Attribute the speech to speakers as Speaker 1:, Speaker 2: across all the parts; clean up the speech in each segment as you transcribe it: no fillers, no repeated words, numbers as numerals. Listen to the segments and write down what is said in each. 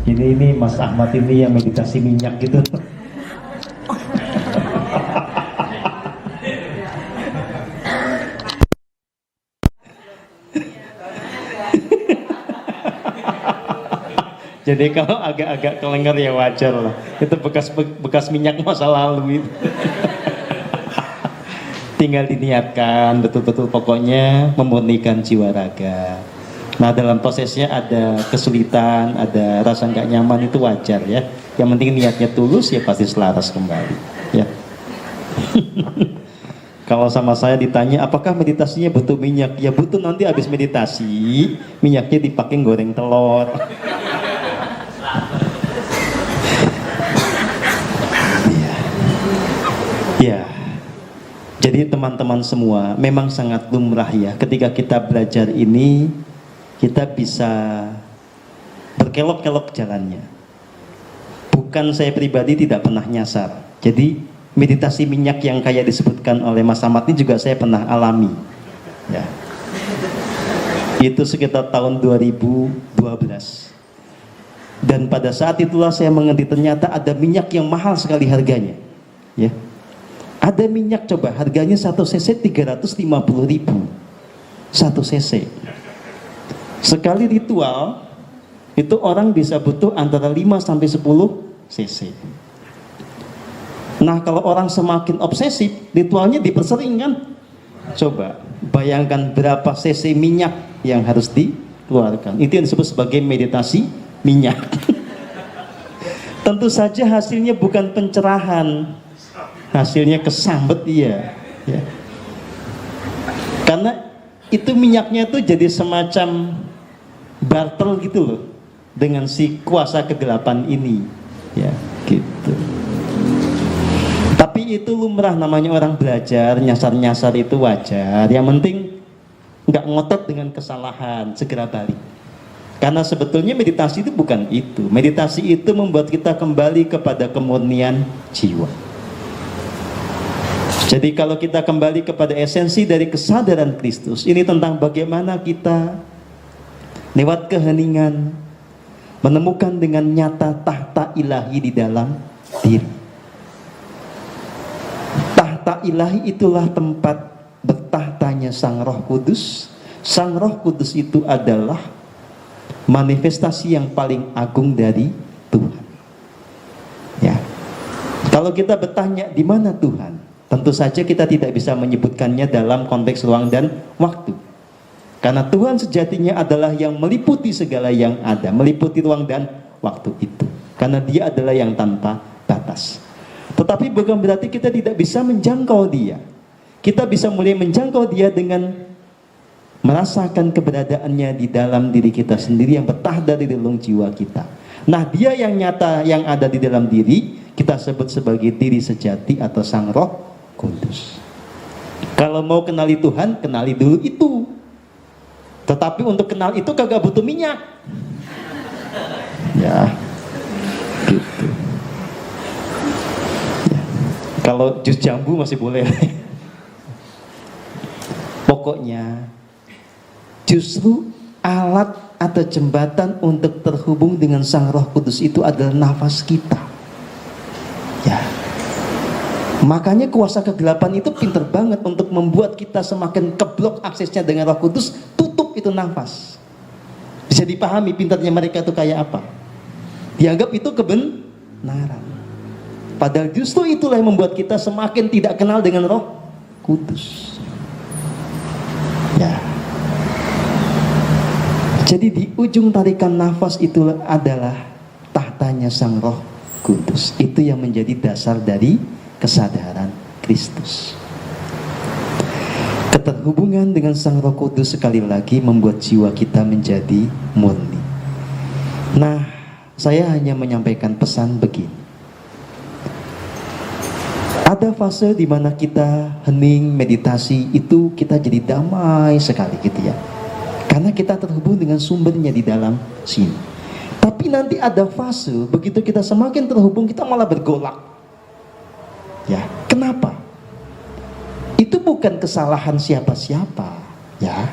Speaker 1: Ini Mas Ahmad ini yang meditasi minyak gitu. Jadi kalau agak-agak kelengar ya wajar lah. Itu bekas minyak masa lalu itu. Tinggal diniatkan betul-betul, pokoknya memurnikan jiwa raga. Nah, dalam prosesnya ada kesulitan, ada rasa nggak nyaman, itu wajar ya. Yang penting niatnya tulus, ya pasti selaras kembali ya. Kalau sama saya ditanya apakah meditasinya butuh minyak, ya butuh. Nanti habis meditasi minyaknya dipakai goreng telur. Ya, jadi teman-teman semua, memang sangat lumrah ya ketika kita belajar ini, kita bisa berkelok-kelok jalannya. Bukan saya pribadi tidak pernah nyasar. Jadi meditasi minyak yang kayak disebutkan oleh Mas Ahmad ini juga saya pernah alami ya. Itu sekitar tahun 2012. Dan pada saat itulah saya mengerti ternyata ada minyak yang mahal sekali harganya ya. Ada minyak, coba harganya 1 cc 350.000 1 cc. Sekali ritual itu orang bisa butuh antara 5 sampai 10 cc. Nah, kalau orang semakin obsesif, ritualnya dipersering kan? Coba bayangkan berapa cc minyak yang harus dikeluarkan. Itu yang disebut sebagai meditasi minyak. Tentu saja hasilnya bukan pencerahan, hasilnya kesambet ya. Karena itu minyaknya tuh jadi semacam barter gitu loh dengan si kuasa kegelapan ini ya gitu. Tapi itu lumrah, namanya orang belajar, nyasar-nyasar itu wajar. Yang penting nggak ngotot dengan kesalahan, segera balik. Karena sebetulnya meditasi itu bukan itu. Meditasi itu membuat kita kembali kepada kemurnian jiwa. Jadi kalau kita kembali kepada esensi dari kesadaran Kristus, ini tentang bagaimana kita lewat keheningan menemukan dengan nyata tahta ilahi di dalam diri. Tahta ilahi itulah tempat bertahtanya Sang Roh Kudus. Sang Roh Kudus itu adalah manifestasi yang paling agung dari Tuhan. Ya. Kalau kita bertanya di mana Tuhan, tentu saja kita tidak bisa menyebutkannya dalam konteks ruang dan waktu. Karena Tuhan sejatinya adalah yang meliputi segala yang ada, meliputi ruang dan waktu itu. Karena Dia adalah yang tanpa batas. Tetapi bukan berarti kita tidak bisa menjangkau Dia. Kita bisa mulai menjangkau Dia dengan merasakan keberadaannya di dalam diri kita sendiri yang bertahta di relung jiwa kita. Nah, Dia yang nyata yang ada di dalam diri kita sebut sebagai diri sejati atau Sang Roh Kudus. Kalau mau kenali Tuhan, kenali dulu itu. Tetapi untuk kenal itu kagak butuh minyak. Ya, gitu. Ya. Kalau jus jambu masih boleh. Pokoknya justru alat atau jembatan untuk terhubung dengan Sang Roh Kudus itu adalah nafas kita. Ya. Makanya kuasa kegelapan itu pinter banget untuk membuat kita semakin keblok aksesnya dengan Roh Kudus. Tutup itu nafas. Bisa dipahami pintarnya mereka itu kayak apa. Dianggap itu kebenaran. Padahal justru itulah yang membuat kita semakin tidak kenal dengan Roh Kudus. Ya. Jadi di ujung tarikan nafas itu adalah tahtanya Sang Roh Kudus. Itu yang menjadi dasar dari kesadaran Kristus. Keterhubungan dengan Sang Roh Kudus sekali lagi membuat jiwa kita menjadi murni. Nah, saya hanya menyampaikan pesan begini. Ada fase di mana kita hening, meditasi, itu kita jadi damai sekali gitu ya. Karena kita terhubung dengan sumbernya di dalam sini. Tapi nanti ada fase begitu kita semakin terhubung kita malah bergolak. Ya, kenapa? Itu bukan kesalahan siapa-siapa, ya.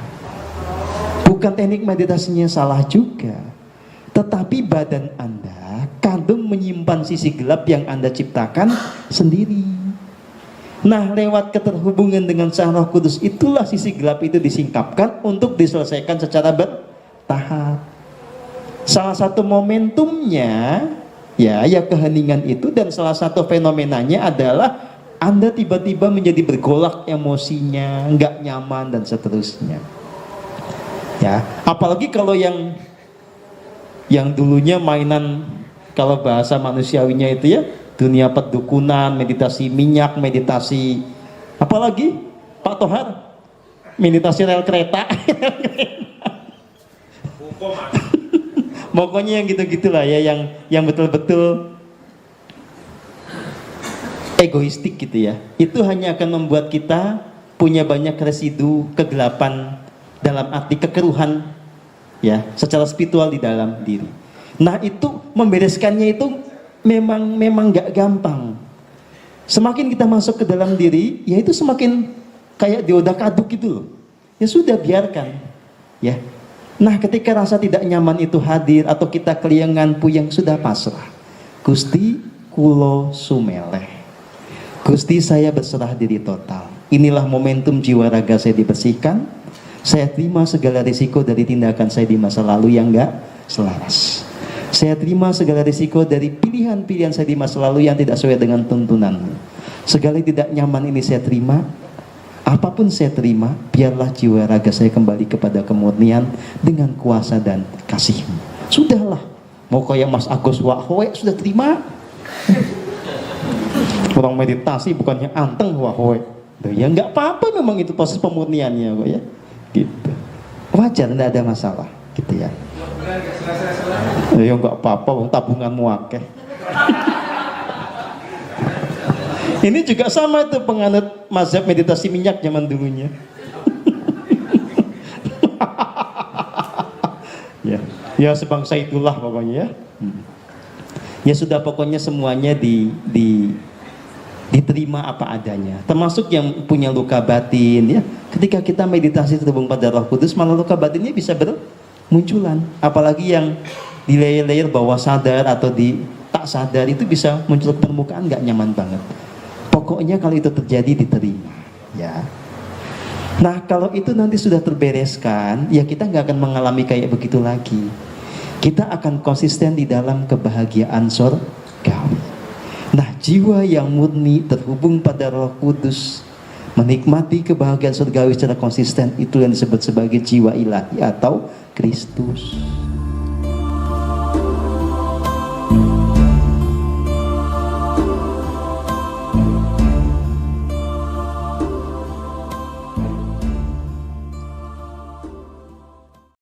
Speaker 1: Bukan teknik meditasinya salah juga. Tetapi badan Anda kadung menyimpan sisi gelap yang Anda ciptakan sendiri. Nah, lewat keterhubungan dengan Sang Roh Kudus itulah sisi gelap itu disingkapkan untuk diselesaikan secara bertahap. Salah satu momentumnya ya keheningan itu, dan salah satu fenomenanya adalah Anda tiba-tiba menjadi bergolak emosinya, nggak nyaman dan seterusnya. Ya, apalagi kalau yang dulunya mainan, kalau bahasa manusiawinya itu ya, dunia pedukunan, meditasi minyak, meditasi apalagi Pak Tohar, meditasi rel kereta. Pokoknya yang gitu-gitulah ya, yang betul-betul egoistik gitu ya. Itu hanya akan membuat kita punya banyak residu kegelapan dalam arti kekeruhan ya, secara spiritual di dalam diri. Nah, itu membereskannya itu memang nggak gampang. Semakin kita masuk ke dalam diri, ya itu semakin kayak diodak-aduk gitu loh. Ya sudah, biarkan ya. Nah, ketika rasa tidak nyaman itu hadir atau kita keliengan puyeng, sudah pasrah. Gusti kulo sumeleh. Gusti, saya berserah diri total. Inilah momentum jiwa raga saya dibersihkan. Saya terima segala risiko dari tindakan saya di masa lalu yang enggak selaras. Saya terima segala risiko dari pilihan-pilihan saya di masa lalu yang tidak sesuai dengan tuntunanmu. Segala tidak nyaman ini saya terima. Apapun saya terima, biarlah jiwa raga saya kembali kepada kemurnian dengan kuasa dan kasih-Mu. Sudahlah, mau kayak Mas Agus Wahoe sudah terima. Orang meditasi bukannya anteng Wahoe. Ya nggak apa-apa, memang itu proses pemurniannya kok ya. Gitu. Wajar, tidak ada masalah, gitu ya. Ya nggak apa-apa, tabunganmu akeh. Ini juga sama itu penganut mazhab meditasi minyak zaman dulunya. ya sebangsa itulah pokoknya ya. Ya sudah, pokoknya semuanya diterima apa adanya. Termasuk yang punya luka batin ya. Ketika kita meditasi terhubung pada Roh Kudus, malah luka batinnya bisa bermunculan. Apalagi yang di layer-layer bawah sadar atau di tak sadar itu bisa muncul ke permukaan, nggak nyaman banget. Pokoknya kalau itu terjadi diterima ya. Nah, kalau itu nanti sudah terbereskan, ya kita nggak akan mengalami kayak begitu lagi. Kita akan konsisten di dalam kebahagiaan surgawi. Nah, jiwa yang murni terhubung pada Roh Kudus, menikmati kebahagiaan surgawi secara konsisten, itu yang disebut sebagai jiwa ilahi atau Kristus.